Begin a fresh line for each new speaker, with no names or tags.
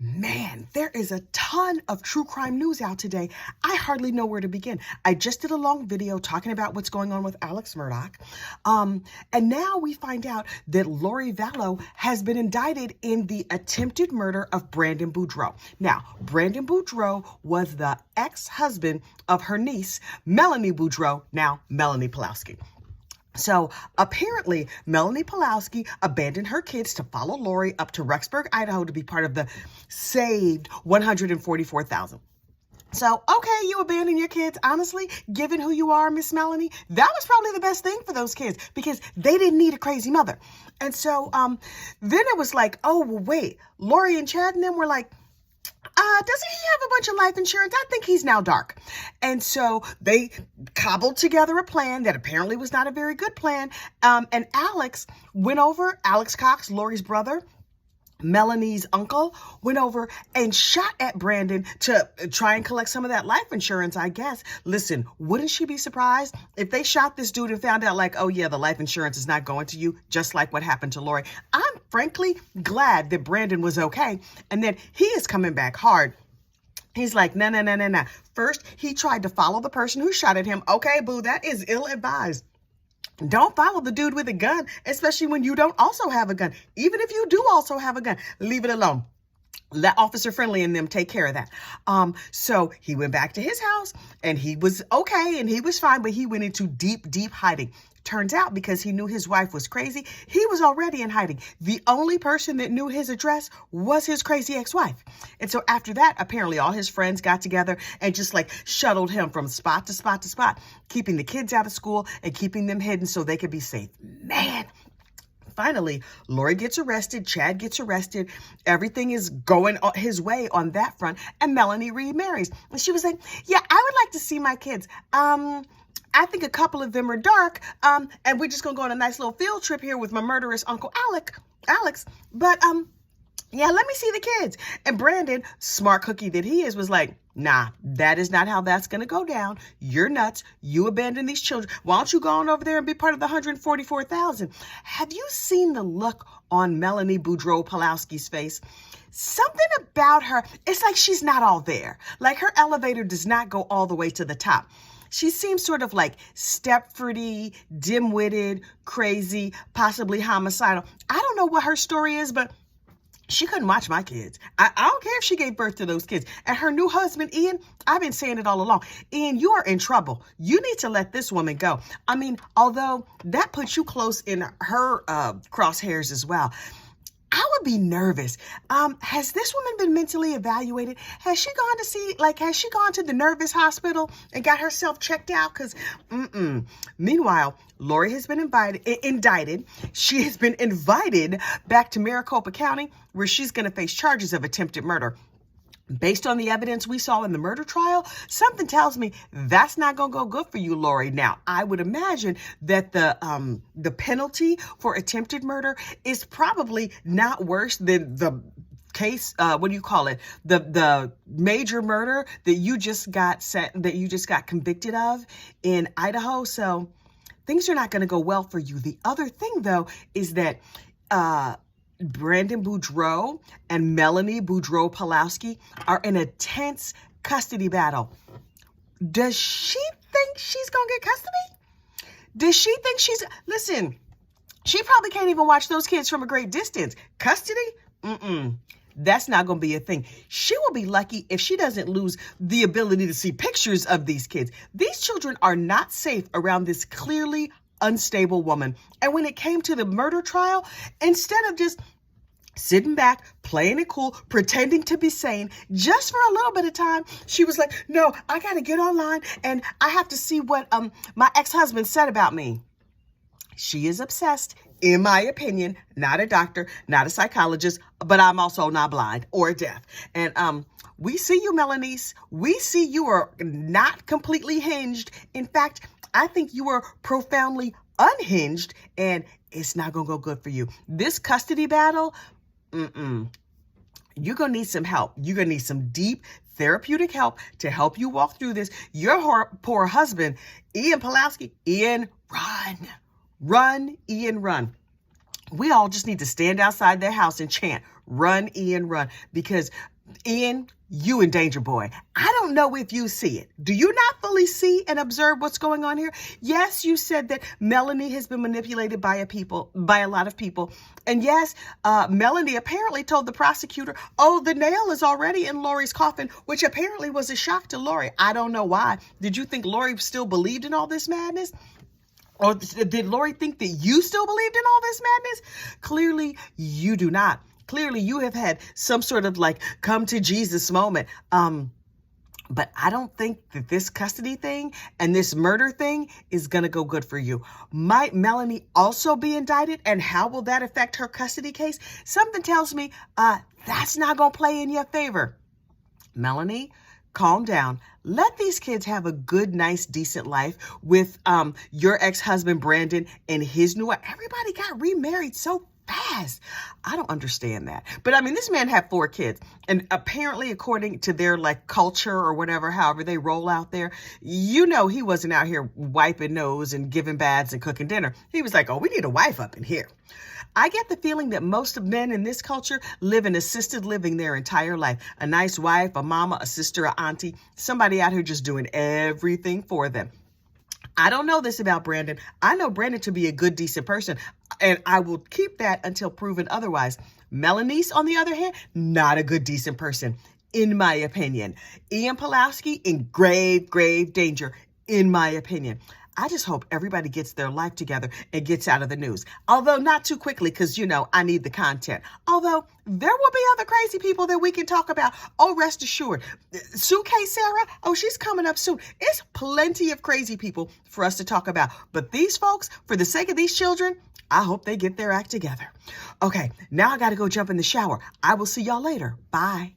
Man, there is a ton of true crime news out today. I hardly know where to begin. I just did a long video talking about what's going on with Alex Murdaugh. And now we find out that Lori Vallow has been indicted in the attempted murder of Brandon Boudreaux. Now, Brandon Boudreaux was the ex-husband of her niece, Melanie Boudreaux, now Melanie Pawlowski. So apparently, Melanie Pawlowski abandoned her kids to follow Lori up to Rexburg, Idaho to be part of the saved 144,000. So, okay, you abandon your kids. Honestly, given who you are, Miss Melanie, that was probably the best thing for those kids because they didn't need a crazy mother. And so then it was like, oh, well, wait, Lori and Chad and them were like, doesn't he have a bunch of life insurance? I think he's now dark. And so they cobbled together a plan that apparently was not a very good plan. And Alex Cox, Lori's brother, Melanie's uncle, went over and shot at Brandon to try and collect some of that life insurance, I guess. Listen, wouldn't she be surprised if they shot this dude and found out like, oh yeah, the life insurance is not going to you, just like what happened to Lori? I'm frankly glad that Brandon was okay and that he is coming back hard. He's like, no. First, he tried to follow the person who shot at him. Okay, boo, that is ill-advised. Don't follow the dude with a gun, especially when you don't also have a gun. Even if you do also have a gun, leave it alone. Let Officer Friendly and them take care of that. So he went back to his house and he was okay and he was fine, but he went into deep hiding. Turns out because he knew his wife was crazy, he was already in hiding. The only person that knew his address was his crazy ex-wife. And so after that, apparently all his friends got together and just like shuttled him from spot to spot to spot, keeping the kids out of school and keeping them hidden so they could be safe. Man. Finally, Lori gets arrested, Chad gets arrested, everything is going his way on that front, and Melanie remarries. And she was like, yeah, I would like to see my kids. I think a couple of them are dark, and we're just gonna go on a nice little field trip here with my murderous Uncle Alex, but yeah, let me see the kids. And Brandon, smart cookie that he is, was like, nah, that is not how that's going to go down. You're nuts. You abandon these children. Why don't you go on over there and be part of the 144,000? Have you seen the look on Melanie Boudreaux Pawlowski's face? Something about her, it's like she's not all there. Like her elevator does not go all the way to the top. She seems sort of like Stepfordy, dim-witted, crazy, possibly homicidal. I don't know what her story is, but she couldn't watch my kids. I don't care if she gave birth to those kids. And her new husband, Ian, I've been saying it all along. Ian, you are in trouble. You need to let this woman go. I mean, although that puts you close in her crosshairs as well. I would be nervous. Has this woman been mentally evaluated? Has she gone to the nervous hospital and got herself checked out? Because, Meanwhile, Lori has been indicted. She has been invited back to Maricopa County, where she's going to face charges of attempted murder. Based on the evidence we saw in the murder trial, something tells me that's not going to go good for you, Lori. Now, I would imagine that the penalty for attempted murder is probably not worse than the case, the major murder that you just got convicted of in Idaho. So things are not going to go well for you. The other thing, though, is that Brandon Boudreaux and Melanie Boudreaux Pawlowski are in a tense custody battle. Does she think she's going to get custody? Does she think listen, she probably can't even watch those kids from a great distance. Custody? That's not going to be a thing. She will be lucky if she doesn't lose the ability to see pictures of these kids. These children are not safe around this clearly unstable woman. And when it came to the murder trial, instead of just sitting back, playing it cool, pretending to be sane, just for a little bit of time, she was like, no, I got to get online and I have to see what my ex-husband said about me. She is obsessed, in my opinion, not a doctor, not a psychologist, but I'm also not blind or deaf. And we see you, Melanice. We see you are not completely hinged. In fact, I think you are profoundly unhinged, and it's not going to go good for you. This custody battle, you're going to need some help. You're going to need some deep therapeutic help to help you walk through this. Your poor husband, Ian Pawlowski, Ian, run. Run, Ian, run. We all just need to stand outside their house and chant, run, Ian, run, because Ian, you in danger, boy. I don't know if you see it. Do you not fully see and observe what's going on here? Yes, you said that Melanie has been manipulated by a lot of people. And yes, Melanie apparently told the prosecutor, oh, the nail is already in Lori's coffin, which apparently was a shock to Lori. I don't know why. Did you think Lori still believed in all this madness? Or did Lori think that you still believed in all this madness? Clearly, you do not. Clearly, you have had some sort of like come to Jesus moment. But I don't think that this custody thing and this murder thing is going to go good for you. Might Melanie also be indicted? And how will that affect her custody case? Something tells me that's not going to play in your favor. Melanie, calm down. Let these kids have a good, nice, decent life with your ex-husband, Brandon, and his new wife. Everybody got remarried so fast. I don't understand that. But I mean, this man had 4 kids. And apparently, according to their like culture or whatever, however they roll out there, you know, he wasn't out here wiping nose and giving baths and cooking dinner. He was like, oh, we need a wife up in here. I get the feeling that most of men in this culture live in assisted living their entire life. A nice wife, a mama, a sister, a auntie, somebody out here just doing everything for them. I don't know this about Brandon. I know Brandon to be a good, decent person, and I will keep that until proven otherwise. Melanie's, on the other hand, not a good, decent person, in my opinion. Ian Pawlowski in grave, grave danger, in my opinion. I just hope everybody gets their life together and gets out of the news. Although not too quickly, because, you know, I need the content. Although there will be other crazy people that we can talk about. Oh, rest assured. Suitcase Sarah, oh, she's coming up soon. It's plenty of crazy people for us to talk about. But these folks, for the sake of these children, I hope they get their act together. Okay, now I got to go jump in the shower. I will see y'all later. Bye.